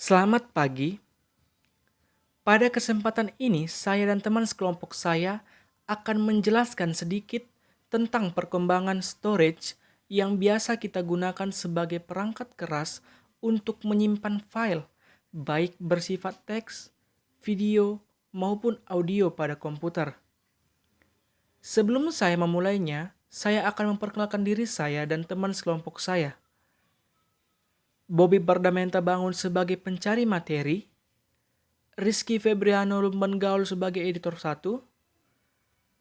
Selamat pagi. Pada kesempatan ini, saya dan teman sekelompok saya akan menjelaskan sedikit tentang perkembangan storage yang biasa kita gunakan sebagai perangkat keras untuk menyimpan file, baik bersifat teks, video, maupun audio pada komputer. Sebelum saya memulainya, saya akan memperkenalkan diri saya dan teman sekelompok saya. Bobby Bardamenta Bangun sebagai pencari materi, Rizky Febriano Lumban Gaul sebagai editor 1,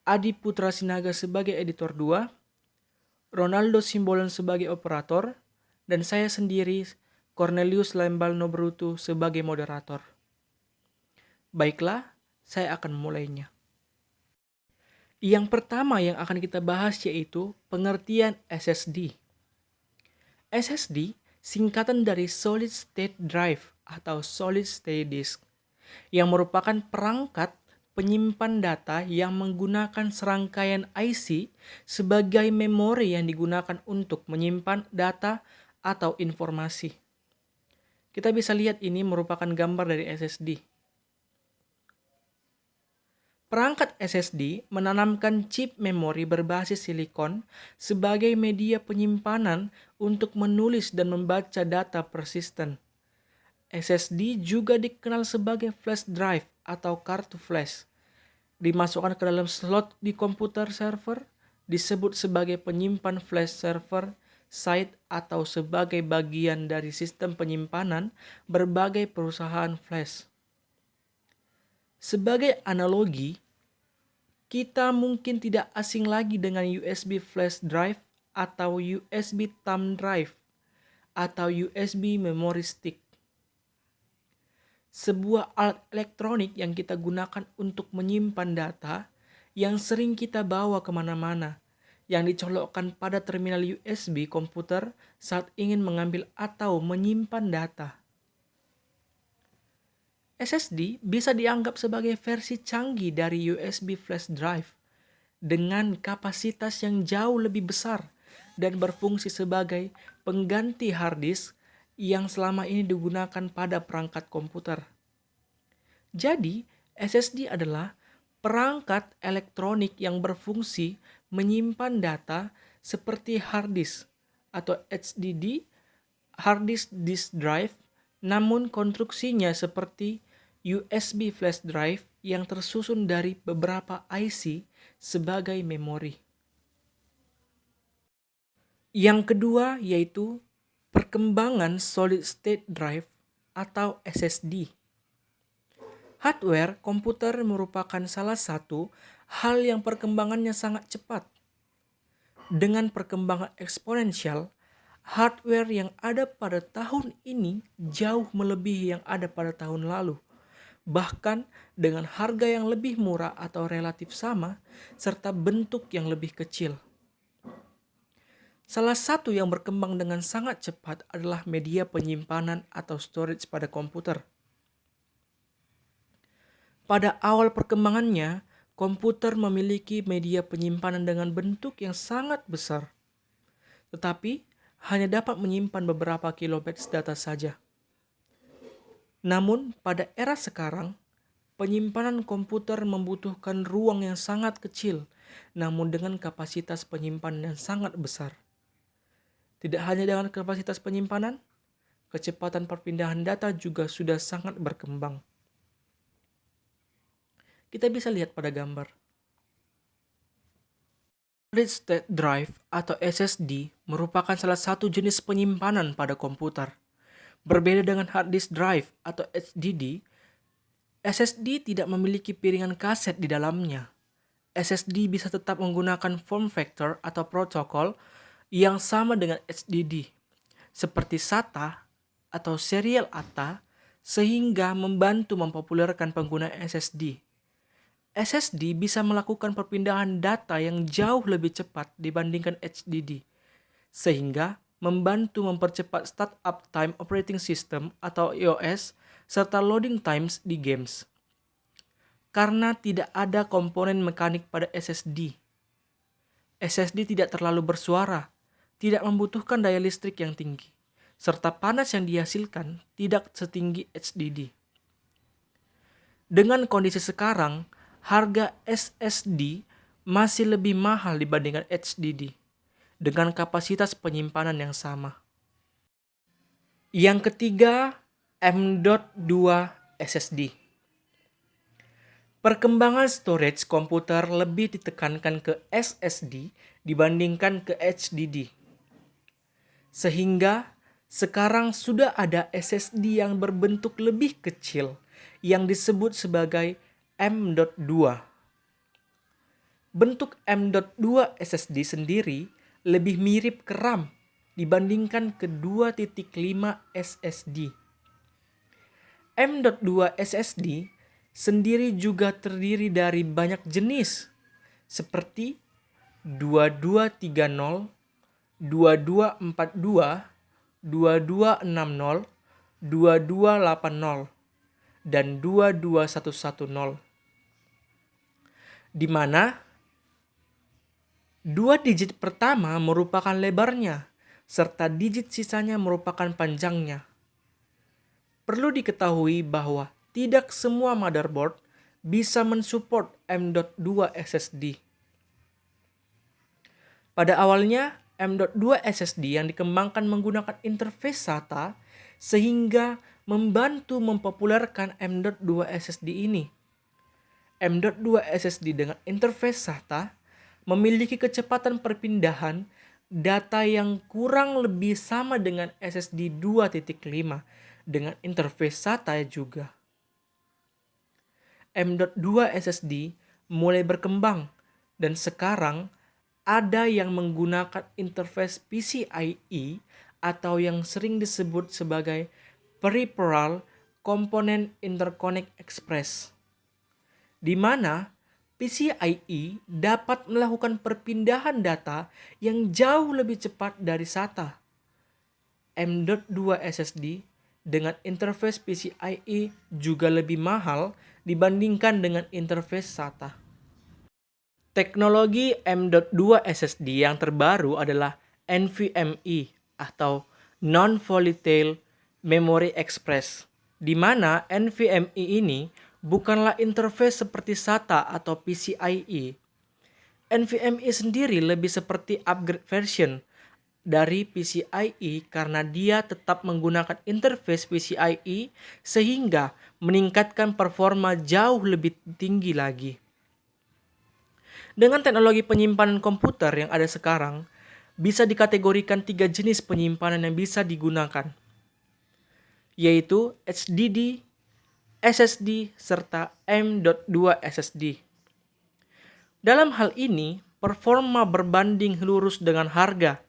Adi Putra Sinaga sebagai editor 2, Ronaldo Simbolon sebagai operator, dan saya sendiri, Cornelius Lembal Nobrutu sebagai moderator. Baiklah, saya akan memulainya. Yang pertama yang akan kita bahas yaitu pengertian SSD. SSD singkatan dari Solid State Drive atau Solid State Disk, yang merupakan perangkat penyimpan data yang menggunakan serangkaian IC sebagai memori yang digunakan untuk menyimpan data atau informasi. Kita bisa lihat ini merupakan gambar dari SSD. Perangkat SSD menanamkan chip memori berbasis silikon sebagai media penyimpanan untuk menulis dan membaca data persisten. SSD juga dikenal sebagai flash drive atau kartu flash. Dimasukkan ke dalam slot di komputer server, disebut sebagai penyimpan flash server, site, atau sebagai bagian dari sistem penyimpanan berbagai perusahaan flash. Sebagai analogi, kita mungkin tidak asing lagi dengan USB flash drive atau USB thumb drive atau USB memory stick. Sebuah alat elektronik yang kita gunakan untuk menyimpan data yang sering kita bawa kemana-mana, yang dicolokkan pada terminal USB komputer saat ingin mengambil atau menyimpan data. SSD bisa dianggap sebagai versi canggih dari USB flash drive dengan kapasitas yang jauh lebih besar dan berfungsi sebagai pengganti hard disk yang selama ini digunakan pada perangkat komputer. Jadi, SSD adalah perangkat elektronik yang berfungsi menyimpan data seperti hard disk atau HDD, hard disk drive, namun konstruksinya seperti USB flash drive yang tersusun dari beberapa IC sebagai memori. Yang kedua yaitu perkembangan solid state drive atau SSD. Hardware komputer merupakan salah satu hal yang perkembangannya sangat cepat. Dengan perkembangan eksponensial, hardware yang ada pada tahun ini jauh melebihi yang ada pada tahun lalu. Bahkan dengan harga yang lebih murah atau relatif sama, serta bentuk yang lebih kecil. Salah satu yang berkembang dengan sangat cepat adalah media penyimpanan atau storage pada komputer. Pada awal perkembangannya, komputer memiliki media penyimpanan dengan bentuk yang sangat besar, tetapi hanya dapat menyimpan beberapa kilobytes data saja. Namun, pada era sekarang, penyimpanan komputer membutuhkan ruang yang sangat kecil, namun dengan kapasitas penyimpanan yang sangat besar. Tidak hanya dengan kapasitas penyimpanan, kecepatan perpindahan data juga sudah sangat berkembang. Kita bisa lihat pada gambar. Solid State Drive atau SSD merupakan salah satu jenis penyimpanan pada komputer. Berbeda dengan hard disk drive atau HDD, SSD tidak memiliki piringan kaset di dalamnya. SSD bisa tetap menggunakan form factor atau protokol yang sama dengan HDD, seperti SATA atau serial ATA, sehingga membantu mempopulerkan pengguna SSD. SSD bisa melakukan perpindahan data yang jauh lebih cepat dibandingkan HDD, sehingga membantu mempercepat startup time operating system atau iOS serta loading times di games. Karena tidak ada komponen mekanik pada SSD. SSD tidak terlalu bersuara, tidak membutuhkan daya listrik yang tinggi, serta panas yang dihasilkan tidak setinggi HDD. Dengan kondisi sekarang, harga SSD masih lebih mahal dibandingkan HDD dengan kapasitas penyimpanan yang sama. Yang ketiga, M.2 SSD. Perkembangan storage komputer lebih ditekankan ke SSD dibandingkan ke HDD. Sehingga sekarang sudah ada SSD yang berbentuk lebih kecil yang disebut sebagai M.2. Bentuk M.2 SSD sendiri lebih mirip ke RAM dibandingkan ke 2.5 SSD. M.2 SSD sendiri juga terdiri dari banyak jenis seperti 2230, 2242, 2260, 2280, dan 22110. Di mana dua digit pertama merupakan lebarnya, serta digit sisanya merupakan panjangnya. Perlu diketahui bahwa tidak semua motherboard bisa mensupport M.2 SSD. Pada awalnya, M.2 SSD yang dikembangkan menggunakan interface SATA sehingga membantu mempopulerkan M.2 SSD ini. M.2 SSD dengan interface SATA memiliki kecepatan perpindahan data yang kurang lebih sama dengan SSD 2.5 dengan interface SATA juga. M.2 SSD mulai berkembang dan sekarang ada yang menggunakan interface PCIe atau yang sering disebut sebagai Peripheral Component Interconnect Express, di mana PCIe dapat melakukan perpindahan data yang jauh lebih cepat dari SATA. M.2 SSD dengan interface PCIe juga lebih mahal dibandingkan dengan interface SATA. Teknologi M.2 SSD yang terbaru adalah NVMe atau Non-Volatile Memory Express, di mana NVMe ini bukanlah interface seperti SATA atau PCIe. NVMe sendiri lebih seperti upgrade version dari PCIe karena dia tetap menggunakan interface PCIe sehingga meningkatkan performa jauh lebih tinggi lagi. Dengan teknologi penyimpanan komputer yang ada sekarang, bisa dikategorikan 3 jenis penyimpanan yang bisa digunakan, yaitu HDD, SSD, serta M.2 SSD. Dalam hal ini, performa berbanding lurus dengan harga,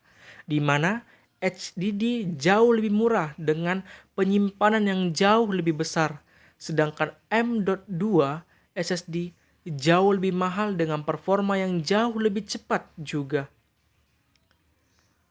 di mana HDD jauh lebih murah dengan penyimpanan yang jauh lebih besar, sedangkan M.2 SSD jauh lebih mahal dengan performa yang jauh lebih cepat juga.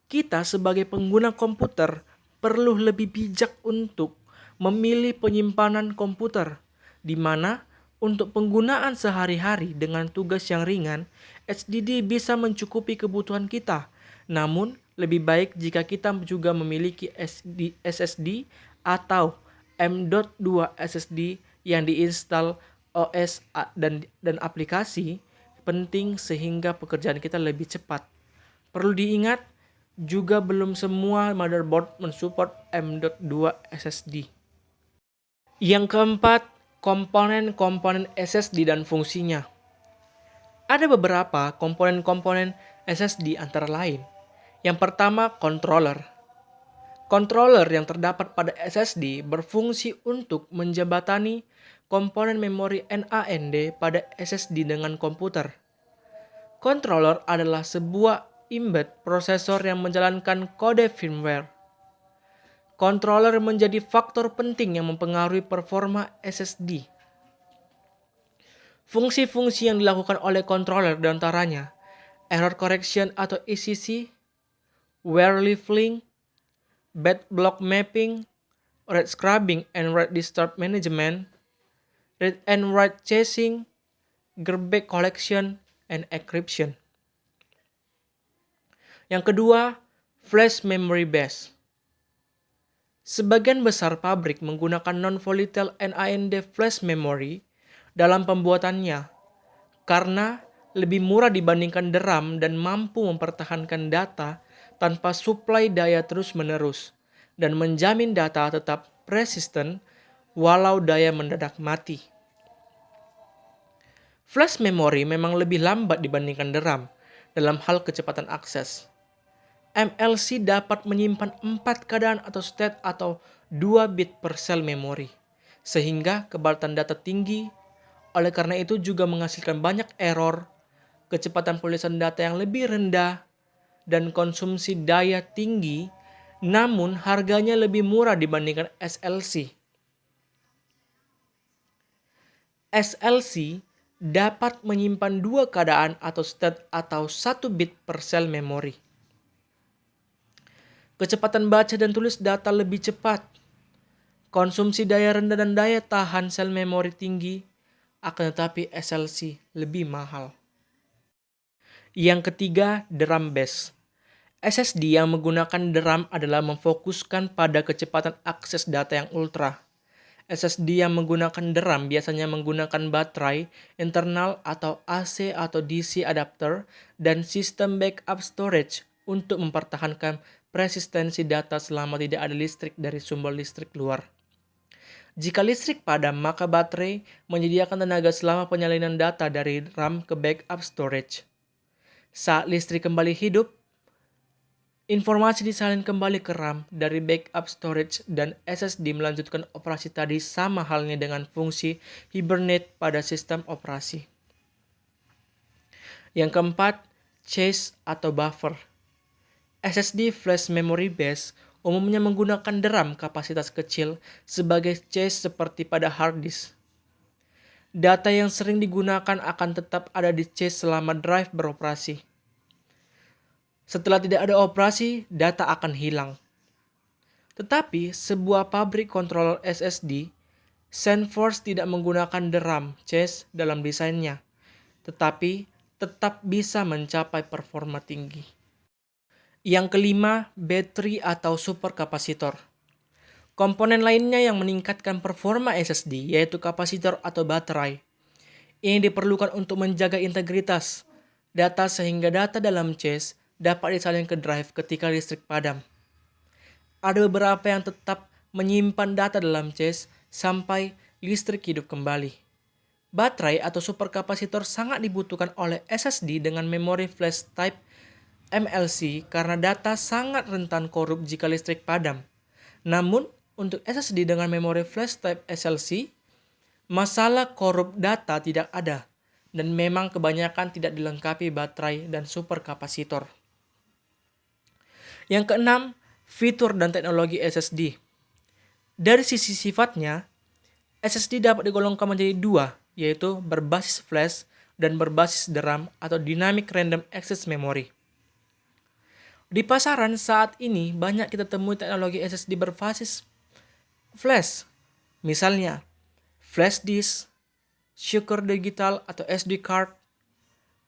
Kita sebagai pengguna komputer perlu lebih bijak untuk memilih penyimpanan komputer, di mana untuk penggunaan sehari-hari dengan tugas yang ringan, HDD bisa mencukupi kebutuhan kita. Namun, lebih baik jika kita juga memiliki SSD atau M.2 SSD yang diinstal OS dan aplikasi penting sehingga pekerjaan kita lebih cepat. Perlu diingat, juga belum semua motherboard mensupport M.2 SSD. Yang keempat, komponen-komponen SSD dan fungsinya. Ada beberapa komponen-komponen SSD antara lain. Yang pertama, controller. Controller yang terdapat pada SSD berfungsi untuk menjembatani komponen memori NAND pada SSD dengan komputer. Controller adalah sebuah embed prosesor yang menjalankan kode firmware. Controller menjadi faktor penting yang mempengaruhi performa SSD. Fungsi-fungsi yang dilakukan oleh controller diantaranya error correction atau ECC, wear leveling, bad block mapping, read scrubbing and write disturb management, read and write chasing, garbage collection, and encryption. Yang kedua, flash memory base. Sebagian besar pabrik menggunakan non-volatile NAND flash memory dalam pembuatannya karena lebih murah dibandingkan DRAM dan mampu mempertahankan data tanpa suplai daya terus-menerus dan menjamin data tetap persisten walau daya mendadak mati. Flash memory memang lebih lambat dibandingkan DRAM dalam hal kecepatan akses. MLC dapat menyimpan 4 keadaan atau state atau 2 bit per sel memori, sehingga kecepatan data tinggi, oleh karena itu juga menghasilkan banyak error, kecepatan penulisan data yang lebih rendah, dan konsumsi daya tinggi, namun harganya lebih murah dibandingkan SLC. SLC dapat menyimpan 2 keadaan atau state atau 1 bit per sel memori. Kecepatan baca dan tulis data lebih cepat. Konsumsi daya rendah dan daya tahan sel memori tinggi, akan tetapi SLC lebih mahal. Yang ketiga, DRAM base. SSD yang menggunakan DRAM adalah memfokuskan pada kecepatan akses data yang ultra. SSD yang menggunakan DRAM biasanya menggunakan baterai internal atau AC atau DC adapter dan sistem backup storage untuk mempertahankan persistensi data selama tidak ada listrik dari sumber listrik luar. Jika listrik padam, maka baterai menyediakan tenaga selama penyalinan data dari RAM ke backup storage. Saat listrik kembali hidup, informasi disalin kembali ke RAM dari backup storage dan SSD melanjutkan operasi tadi, sama halnya dengan fungsi hibernate pada sistem operasi. Yang keempat, cache atau buffer. SSD flash memory base umumnya menggunakan DRAM kapasitas kecil sebagai cache seperti pada hard disk. Data yang sering digunakan akan tetap ada di cache selama drive beroperasi. Setelah tidak ada operasi, data akan hilang. Tetapi sebuah pabrik controller SSD, SandForce, tidak menggunakan DRAM cache dalam desainnya, tetapi tetap bisa mencapai performa tinggi. Yang kelima, baterai atau superkapasitor. Komponen lainnya yang meningkatkan performa SSD yaitu kapasitor atau baterai. Ini diperlukan untuk menjaga integritas data sehingga data dalam cache dapat disalin ke drive ketika listrik padam. Ada beberapa yang tetap menyimpan data dalam cache sampai listrik hidup kembali. Baterai atau superkapasitor sangat dibutuhkan oleh SSD dengan memori flash type MLC karena data sangat rentan korup jika listrik padam. Namun, untuk SSD dengan memori flash type SLC, masalah korup data tidak ada dan memang kebanyakan tidak dilengkapi baterai dan superkapasitor. Yang keenam, fitur dan teknologi SSD. Dari sisi sifatnya, SSD dapat digolongkan menjadi dua, yaitu berbasis flash dan berbasis DRAM atau Dynamic Random Access Memory. Di pasaran saat ini banyak kita temui teknologi SSD berbasis flash. Misalnya, flash disk, secure digital atau SD card,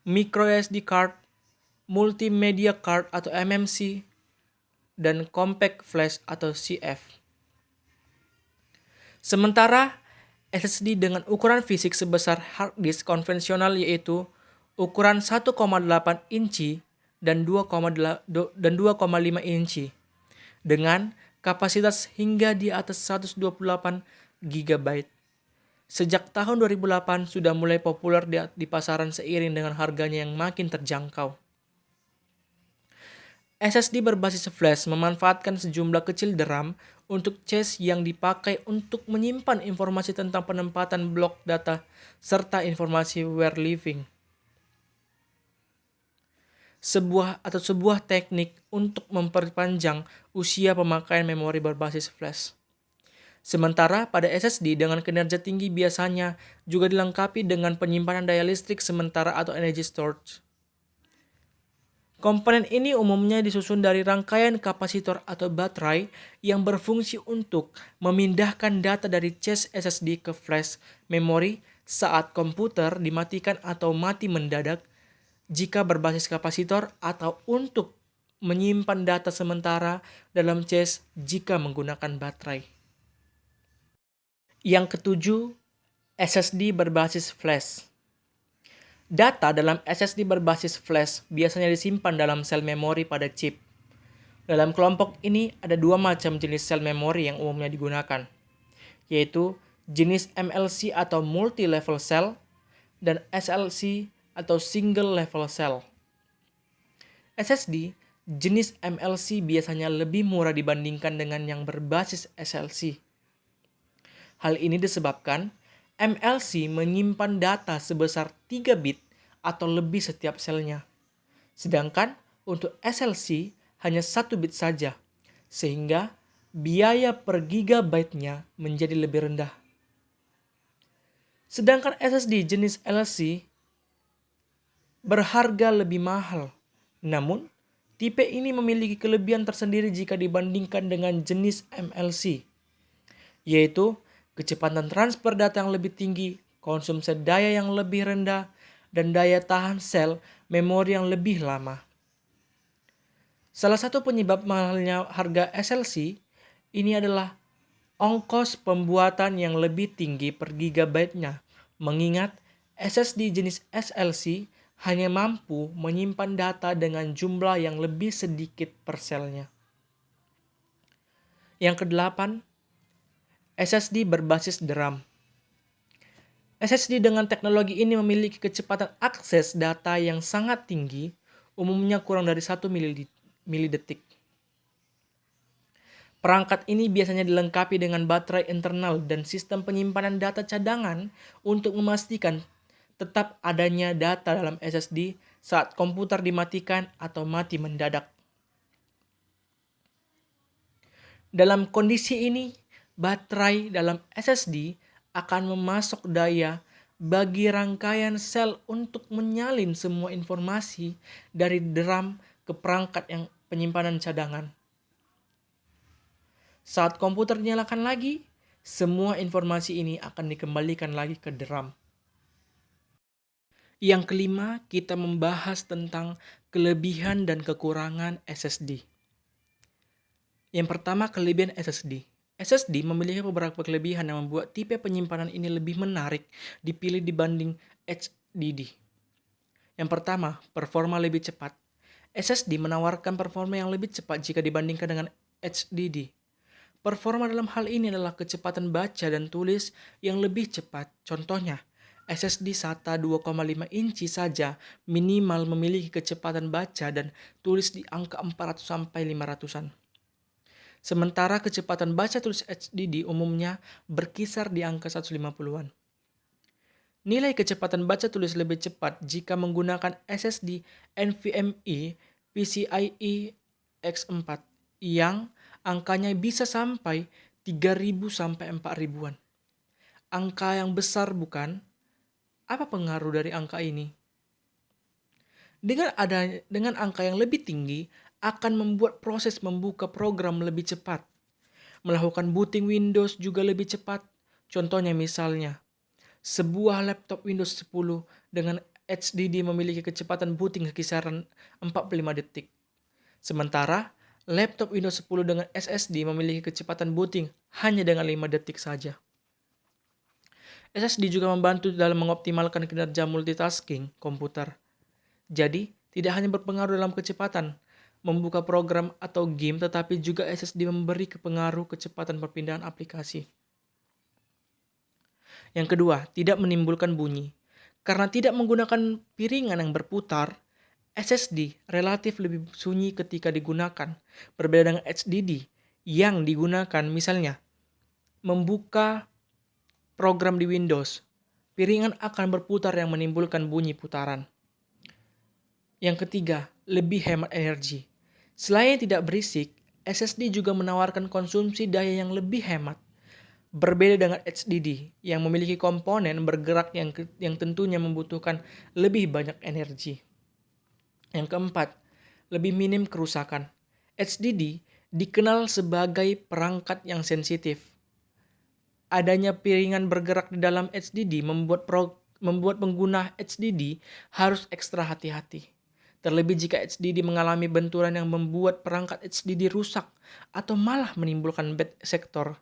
micro SD card, multimedia card atau MMC, dan compact flash atau CF. Sementara SSD dengan ukuran fisik sebesar hard disk konvensional yaitu ukuran 1,8 inci dan 2,5 inci dengan kapasitas hingga di atas 128 GB. Sejak tahun 2008 sudah mulai populer di pasaran seiring dengan harganya yang makin terjangkau. SSD berbasis flash memanfaatkan sejumlah kecil DRAM untuk cache yang dipakai untuk menyimpan informasi tentang penempatan blok data serta informasi where living. Sebuah teknik untuk memperpanjang usia pemakaian memori berbasis flash. Sementara pada SSD dengan kinerja tinggi biasanya juga dilengkapi dengan penyimpanan daya listrik sementara atau energy storage. Komponen ini umumnya disusun dari rangkaian kapasitor atau baterai yang berfungsi untuk memindahkan data dari cache SSD ke flash memori saat komputer dimatikan atau mati mendadak jika berbasis kapasitor, atau untuk menyimpan data sementara dalam cache jika menggunakan baterai. Yang ketujuh, SSD berbasis flash. Data dalam SSD berbasis flash biasanya disimpan dalam sel memori pada chip. Dalam kelompok ini ada dua macam jenis sel memori yang umumnya digunakan, yaitu jenis MLC atau multi-level cell dan SLC atau single level cell. SSD jenis MLC biasanya lebih murah dibandingkan dengan yang berbasis SLC. Hal ini disebabkan MLC menyimpan data sebesar 3 bit atau lebih setiap selnya. Sedangkan untuk SLC hanya 1 bit saja, sehingga biaya per gigabyte-nya menjadi lebih rendah. Sedangkan SSD jenis LC berharga lebih mahal. Namun, tipe ini memiliki kelebihan tersendiri jika dibandingkan dengan jenis MLC, yaitu kecepatan transfer data yang lebih tinggi, konsumsi daya yang lebih rendah, dan daya tahan sel memori yang lebih lama. Salah satu penyebab mahalnya harga SLC ini adalah ongkos pembuatan yang lebih tinggi per gigabyte-nya, mengingat SSD jenis SLC hanya mampu menyimpan data dengan jumlah yang lebih sedikit per selnya. Yang kedelapan, SSD berbasis DRAM. SSD dengan teknologi ini memiliki kecepatan akses data yang sangat tinggi, umumnya kurang dari 1 milidetik. Perangkat ini biasanya dilengkapi dengan baterai internal dan sistem penyimpanan data cadangan untuk memastikan tetap adanya data dalam SSD saat komputer dimatikan atau mati mendadak. Dalam kondisi ini, baterai dalam SSD akan memasok daya bagi rangkaian sel untuk menyalin semua informasi dari DRAM ke perangkat yang penyimpanan cadangan. Saat komputer dinyalakan lagi, semua informasi ini akan dikembalikan lagi ke DRAM. Yang kelima, kita membahas tentang kelebihan dan kekurangan SSD. Yang pertama, kelebihan SSD. SSD memiliki beberapa kelebihan yang membuat tipe penyimpanan ini lebih menarik dipilih dibanding HDD. Yang pertama, performa lebih cepat. SSD menawarkan performa yang lebih cepat jika dibandingkan dengan HDD. Performa dalam hal ini adalah kecepatan baca dan tulis yang lebih cepat. Contohnya, SSD SATA 2,5 inci saja minimal memiliki kecepatan baca dan tulis di angka 400 sampai 500-an. Sementara kecepatan baca tulis HDD umumnya berkisar di angka 150-an. Nilai kecepatan baca tulis lebih cepat jika menggunakan SSD NVMe PCIe X4 yang angkanya bisa sampai 3.000 sampai 4.000-an. Angka yang besar bukan? Apa pengaruh dari angka ini? Dengan angka yang lebih tinggi akan membuat proses membuka program lebih cepat. Melakukan booting Windows juga lebih cepat. Contohnya misalnya, sebuah laptop Windows 10 dengan HDD memiliki kecepatan booting kisaran 45 detik. Sementara laptop Windows 10 dengan SSD memiliki kecepatan booting hanya dengan 5 detik saja. SSD juga membantu dalam mengoptimalkan kinerja multitasking komputer. Jadi, tidak hanya berpengaruh dalam kecepatan membuka program atau game, tetapi juga SSD memberi pengaruh kecepatan perpindahan aplikasi. Yang kedua, tidak menimbulkan bunyi. Karena tidak menggunakan piringan yang berputar, SSD relatif lebih sunyi ketika digunakan, berbeda dengan HDD yang digunakan misalnya membuka program di Windows. Piringan akan berputar yang menimbulkan bunyi putaran. Yang ketiga, lebih hemat energi. Selain tidak berisik, SSD juga menawarkan konsumsi daya yang lebih hemat. Berbeda dengan HDD yang memiliki komponen bergerak yang tentunya membutuhkan lebih banyak energi. Yang keempat, lebih minim kerusakan. HDD dikenal sebagai perangkat yang sensitif. Adanya piringan bergerak di dalam HDD membuat pengguna HDD harus ekstra hati-hati. Terlebih jika HDD mengalami benturan yang membuat perangkat HDD rusak atau malah menimbulkan bad sector.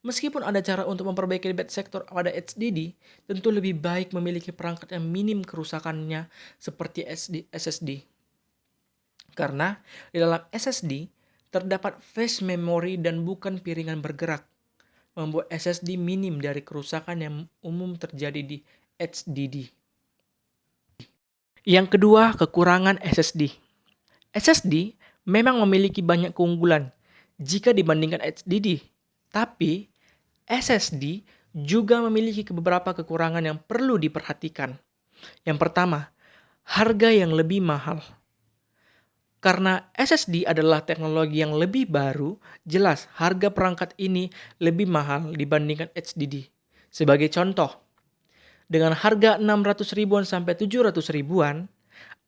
Meskipun ada cara untuk memperbaiki bad sector pada HDD, tentu lebih baik memiliki perangkat yang minim kerusakannya seperti SSD. Karena di dalam SSD terdapat flash memory dan bukan piringan bergerak, membuat SSD minim dari kerusakan yang umum terjadi di HDD. Yang kedua, kekurangan SSD. SSD memang memiliki banyak keunggulan jika dibandingkan HDD, tapi SSD juga memiliki beberapa kekurangan yang perlu diperhatikan. Yang pertama, harga yang lebih mahal. Karena SSD adalah teknologi yang lebih baru, jelas harga perangkat ini lebih mahal dibandingkan HDD. Sebagai contoh, dengan harga 600 ribuan sampai 700 ribuan,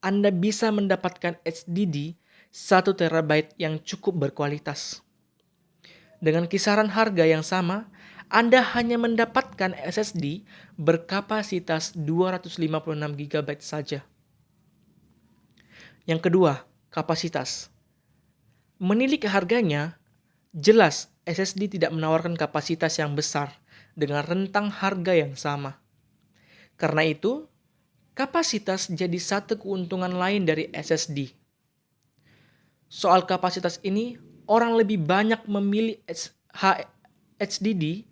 Anda bisa mendapatkan HDD 1 terabyte yang cukup berkualitas. Dengan kisaran harga yang sama, Anda hanya mendapatkan SSD berkapasitas 256 GB saja. Yang kedua, kapasitas. Menilik harganya, jelas SSD tidak menawarkan kapasitas yang besar dengan rentang harga yang sama. Karena itu, kapasitas jadi satu keuntungan lain dari SSD. Soal kapasitas ini, orang lebih banyak memilih HDD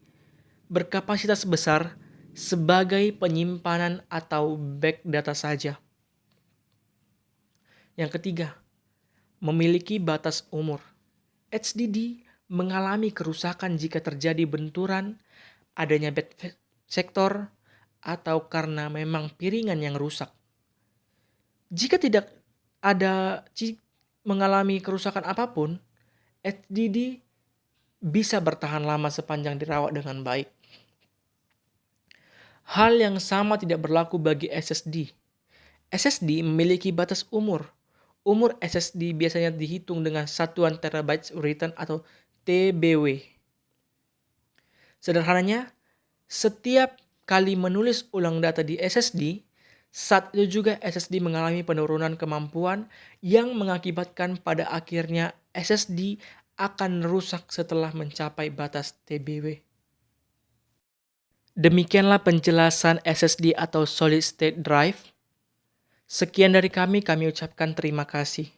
berkapasitas besar sebagai penyimpanan atau back data saja. Yang ketiga, memiliki batas umur. HDD mengalami kerusakan jika terjadi benturan, adanya bad sector, atau karena memang piringan yang rusak. Jika tidak ada mengalami kerusakan apapun, HDD bisa bertahan lama sepanjang dirawat dengan baik. Hal yang sama tidak berlaku bagi SSD. SSD memiliki batas umur. Umur SSD biasanya dihitung dengan satuan terabytes written atau TBW. Sederhananya, setiap kali menulis ulang data di SSD, saat itu juga SSD mengalami penurunan kemampuan yang mengakibatkan pada akhirnya SSD akan rusak setelah mencapai batas TBW. Demikianlah penjelasan SSD atau Solid State Drive. Sekian dari kami ucapkan terima kasih.